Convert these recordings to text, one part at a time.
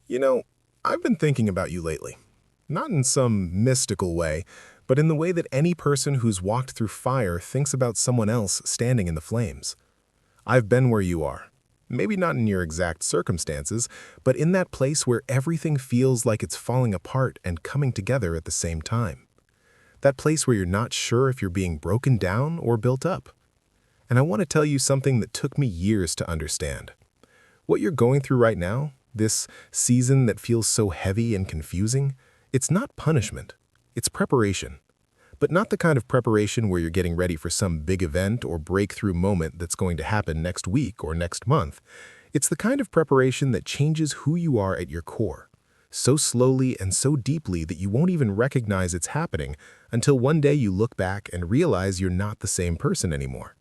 You know, I've been thinking about you lately. Not in some mystical way, but in the way that any person who's walked through fire thinks about someone else standing in the flames. I've been where you are. Maybe not in your exact circumstances, but in that place where everything feels like it's falling apart and coming together at the same time. That place where you're not sure if you're being broken down or built up. And I want to tell you something that took me years to understand. What you're going through right now, this season that feels so heavy and confusing, it's not punishment. It's preparation. But not the kind of preparation where you're getting ready for some big event or breakthrough moment that's going to happen next week or next month. It's the kind of preparation that changes who you are at your core, so slowly and so deeply that you won't even recognize it's happening until one day you look back and realize you're not the same person anymore.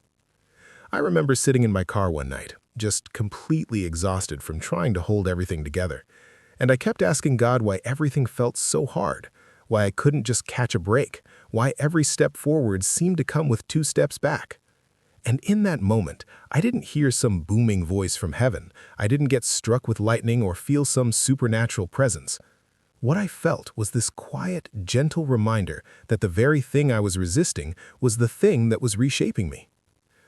I remember sitting in my car one night, just completely exhausted from trying to hold everything together. And I kept asking God why everything felt so hard, why I couldn't just catch a break, why every step forward seemed to come with two steps back. And in that moment, I didn't hear some booming voice from heaven. I didn't get struck with lightning or feel some supernatural presence. What I felt was this quiet, gentle reminder that the very thing I was resisting was the thing that was reshaping me.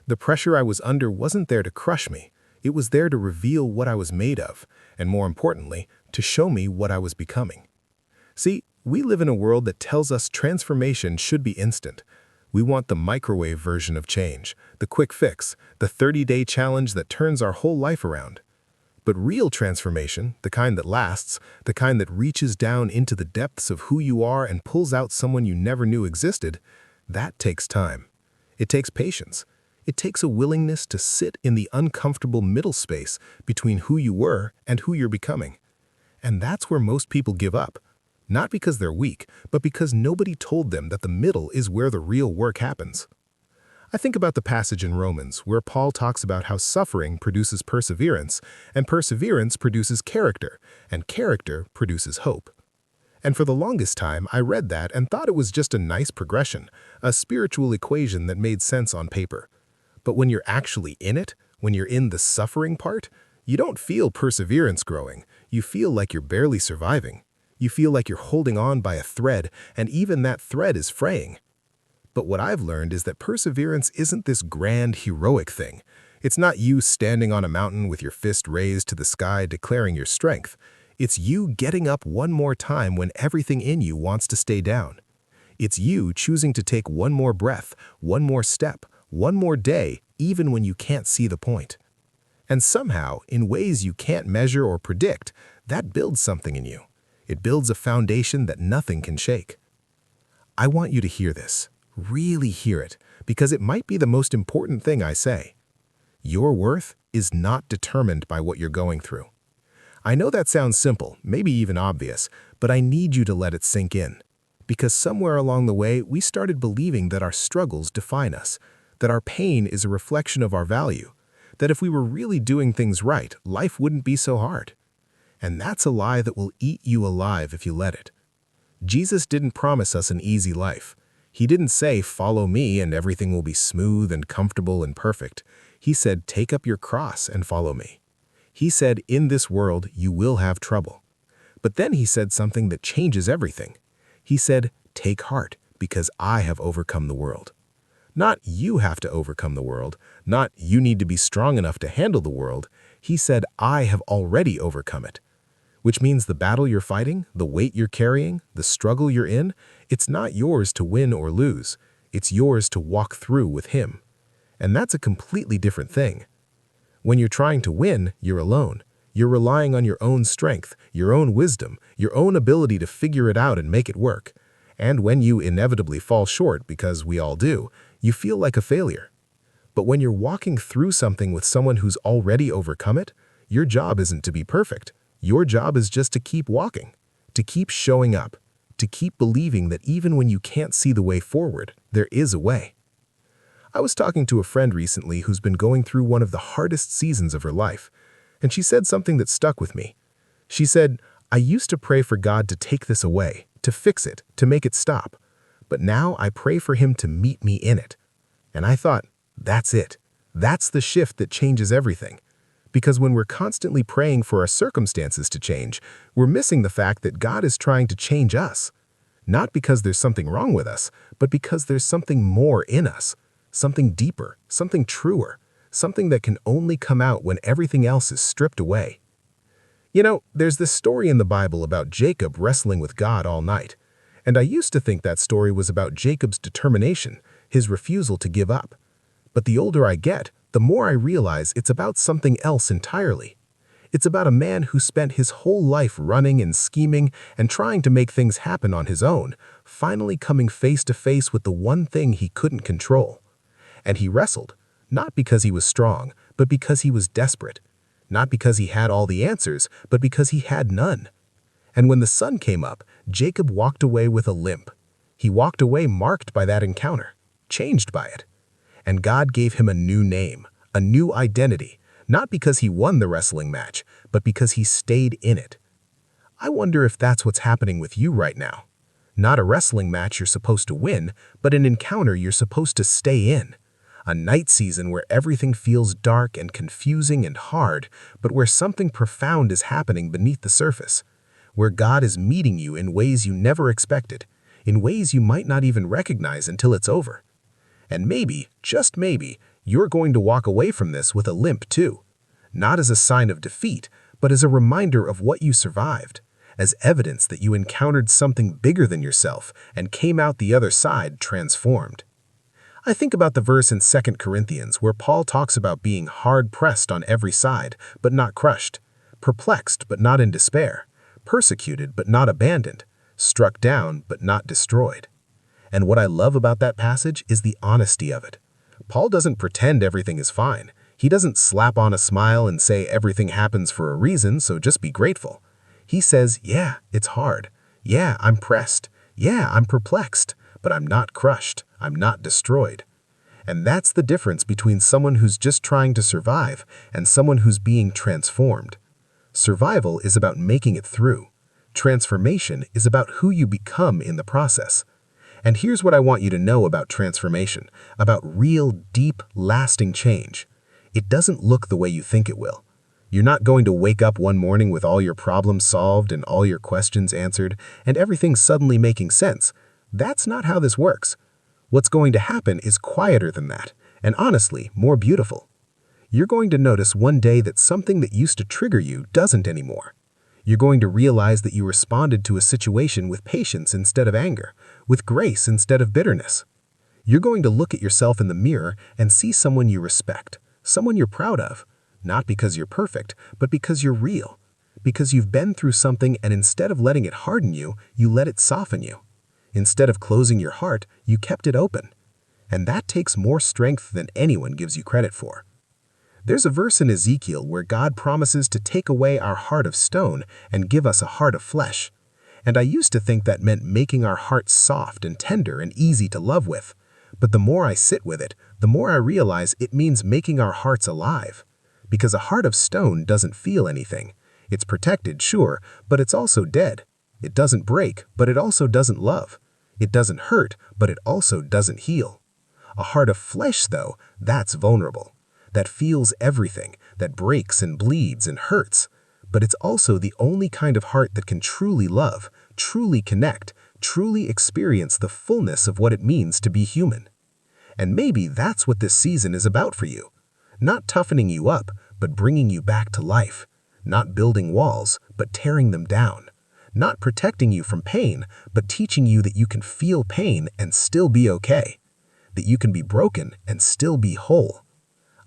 The pressure I was under wasn't there to crush me. It was there to reveal what I was made of, and more importantly, to show me what I was becoming. See, we live in a world that tells us transformation should be instant. We want the microwave version of change, the quick fix, the 30-day challenge that turns our whole life around. But real transformation, the kind that lasts, the kind that reaches down into the depths of who you are and pulls out someone you never knew existed, that takes time. It takes patience. It takes a willingness to sit in the uncomfortable middle space between who you were and who you're becoming. And that's where most people give up. Not because they're weak, but because nobody told them that the middle is where the real work happens. I think about the passage in Romans where Paul talks about how suffering produces perseverance, and perseverance produces character, and character produces hope. And for the longest time, I read that and thought it was just a nice progression, a spiritual equation that made sense on paper. But when you're actually in it, when you're in the suffering part, you don't feel perseverance growing. You feel like you're barely surviving. You feel like you're holding on by a thread, and even that thread is fraying. But what I've learned is that perseverance isn't this grand, heroic thing. It's not you standing on a mountain with your fist raised to the sky declaring your strength. It's you getting up one more time when everything in you wants to stay down. It's you choosing to take one more breath, one more step, one more day, even when you can't see the point. And somehow, in ways you can't measure or predict, that builds something in you. It builds a foundation that nothing can shake. I want you to hear this, really hear it, because it might be the most important thing I say. Your worth is not determined by what you're going through. I know that sounds simple, maybe even obvious, but I need you to let it sink in. Because somewhere along the way, we started believing that our struggles define us, that our pain is a reflection of our value, that if we were really doing things right, life wouldn't be so hard. And that's a lie that will eat you alive if you let it. Jesus didn't promise us an easy life. He didn't say, "Follow me and everything will be smooth and comfortable and perfect." He said, "Take up your cross and follow me." He said, "In this world, you will have trouble." But then he said something that changes everything. He said, "Take heart, because I have overcome the world." Not you have to overcome the world, not you need to be strong enough to handle the world. He said, "I have already overcome it." Which means the battle you're fighting, the weight you're carrying, the struggle you're in, it's not yours to win or lose. It's yours to walk through with him. And that's a completely different thing. When you're trying to win, you're alone. You're relying on your own strength, your own wisdom, your own ability to figure it out and make it work. And when you inevitably fall short, because we all do, you feel like a failure. But when you're walking through something with someone who's already overcome it, your job isn't to be perfect. Your job is just to keep walking, to keep showing up, to keep believing that even when you can't see the way forward, there is a way. I was talking to a friend recently who's been going through one of the hardest seasons of her life, and she said something that stuck with me. She said, "I used to pray for God to take this away, to fix it, to make it stop. But now I pray for him to meet me in it." And I thought, that's it. That's the shift that changes everything. Because when we're constantly praying for our circumstances to change, we're missing the fact that God is trying to change us. Not because there's something wrong with us, but because there's something more in us, something deeper, something truer, something that can only come out when everything else is stripped away. You know, there's this story in the Bible about Jacob wrestling with God all night. And I used to think that story was about Jacob's determination, his refusal to give up. But the older I get, the more I realize it's about something else entirely. It's about a man who spent his whole life running and scheming and trying to make things happen on his own, finally coming face to face with the one thing he couldn't control. And he wrestled, not because he was strong, but because he was desperate. Not because he had all the answers, but because he had none. And when the sun came up, Jacob walked away with a limp. He walked away marked by that encounter, changed by it. And God gave him a new name, a new identity, not because he won the wrestling match, but because he stayed in it. I wonder if that's what's happening with you right now. Not a wrestling match you're supposed to win, but an encounter you're supposed to stay in. A night season where everything feels dark and confusing and hard, but where something profound is happening beneath the surface. Where God is meeting you in ways you never expected, in ways you might not even recognize until it's over. And maybe, just maybe, you're going to walk away from this with a limp too. Not as a sign of defeat, but as a reminder of what you survived, as evidence that you encountered something bigger than yourself and came out the other side transformed. I think about the verse in 2 Corinthians where Paul talks about being hard-pressed on every side, but not crushed, perplexed but not in despair, persecuted but not abandoned, struck down but not destroyed. And what I love about that passage is the honesty of it. Paul doesn't pretend everything is fine. He doesn't slap on a smile and say everything happens for a reason, so just be grateful. He says, yeah, it's hard. Yeah, I'm pressed. Yeah, I'm perplexed. But I'm not crushed. I'm not destroyed. And that's the difference between someone who's just trying to survive and someone who's being transformed. Survival is about making it through. Transformation is about who you become in the process. And here's what I want you to know about transformation, about real, deep, lasting change. It doesn't look the way you think it will. You're not going to wake up one morning with all your problems solved and all your questions answered and everything suddenly making sense. That's not how this works. What's going to happen is quieter than that, and honestly, more beautiful. You're going to notice one day that something that used to trigger you doesn't anymore. You're going to realize that you responded to a situation with patience instead of anger, with grace instead of bitterness. You're going to look at yourself in the mirror and see someone you respect, someone you're proud of, not because you're perfect, but because you're real, because you've been through something and instead of letting it harden you, you let it soften you. Instead of closing your heart, you kept it open. And that takes more strength than anyone gives you credit for. There's a verse in Ezekiel where God promises to take away our heart of stone and give us a heart of flesh. And I used to think that meant making our hearts soft and tender and easy to love with. But the more I sit with it, the more I realize it means making our hearts alive. Because a heart of stone doesn't feel anything. It's protected, sure, but it's also dead. It doesn't break, but it also doesn't love. It doesn't hurt, but it also doesn't heal. A heart of flesh, though, that's vulnerable. That feels everything, that breaks and bleeds and hurts. But it's also the only kind of heart that can truly love, truly connect, truly experience the fullness of what it means to be human. And maybe that's what this season is about for you. Not toughening you up, but bringing you back to life. Not building walls, but tearing them down. Not protecting you from pain, but teaching you that you can feel pain and still be okay. That you can be broken and still be whole.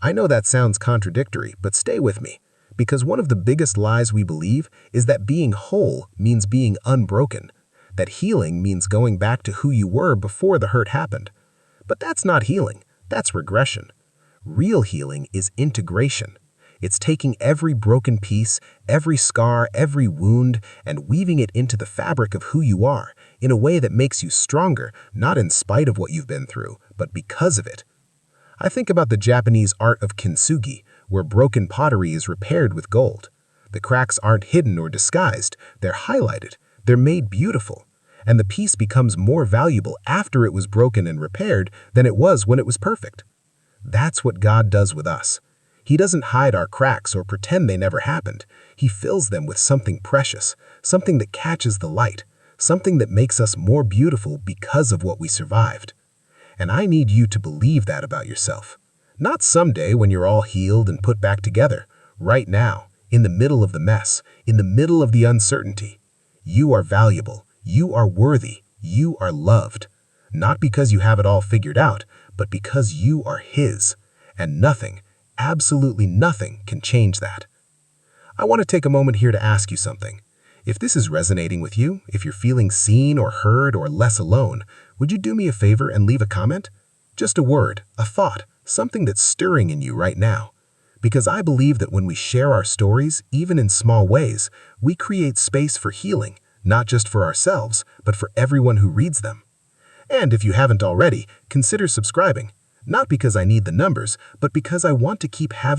I know that sounds contradictory, but stay with me, because one of the biggest lies we believe is that being whole means being unbroken, that healing means going back to who you were before the hurt happened. But that's not healing, that's regression. Real healing is integration. It's taking every broken piece, every scar, every wound, and weaving it into the fabric of who you are in a way that makes you stronger, not in spite of what you've been through, but because of it. I think about the Japanese art of kintsugi, where broken pottery is repaired with gold. The cracks aren't hidden or disguised, they're highlighted, they're made beautiful, and the piece becomes more valuable after it was broken and repaired than it was when it was perfect. That's what God does with us. He doesn't hide our cracks or pretend they never happened. He fills them with something precious, something that catches the light, something that makes us more beautiful because of what we survived. And I need you to believe that about yourself. Not someday when you're all healed and put back together. Right now, in the middle of the mess, in the middle of the uncertainty. You are valuable. You are worthy. You are loved. Not because you have it all figured out, but because you are His. And nothing, absolutely nothing, can change that. I want to take a moment here to ask you something. If this is resonating with you, if you're feeling seen or heard or less alone, would you do me a favor and leave a comment? Just a word, a thought, something that's stirring in you right now. Because I believe that when we share our stories, even in small ways, we create space for healing, not just for ourselves, but for everyone who reads them. And if you haven't already, consider subscribing. Not because I need the numbers, but because I want to keep having